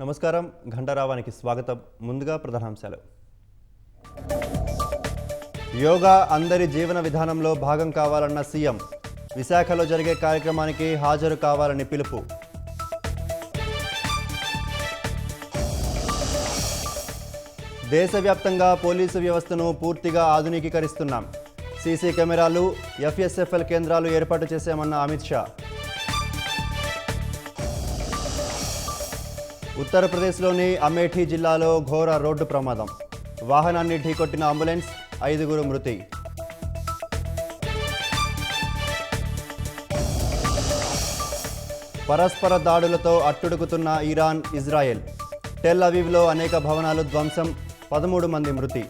నమస్కారం ఘంటారావానికి స్వాగతం. ముందుగా ప్రధానాంశాలు. యోగా అందరి జీవన విధానంలో భాగం కావాలన్న సీఎం. విశాఖలో జరిగే కార్యక్రమానికి హాజరు కావాలని పిలుపు. దేశవ్యాప్తంగా పోలీసు వ్యవస్థను పూర్తిగా ఆధునికీకరిస్తున్నాం. సీసీ కెమెరాలు, ఎఫ్ఎస్ఎఫ్ఎల్ కేంద్రాలు ఏర్పాటు చేశామన్న అమిత్ షా. ఉత్తరప్రదేశ్లోని అమేఠీ జిల్లాలో ఘోర రోడ్డు ప్రమాదం. వాహనాన్ని ఢీకొట్టిన అంబులెన్స్, 5గురు మృతి. పరస్పర దాడులతో అట్టుడుకుతున్న ఇరాన్, ఇజ్రాయెల్. టెల్ అవీవ్లో అనేక భవనాలు ధ్వంసం, 13 మంది మృతి.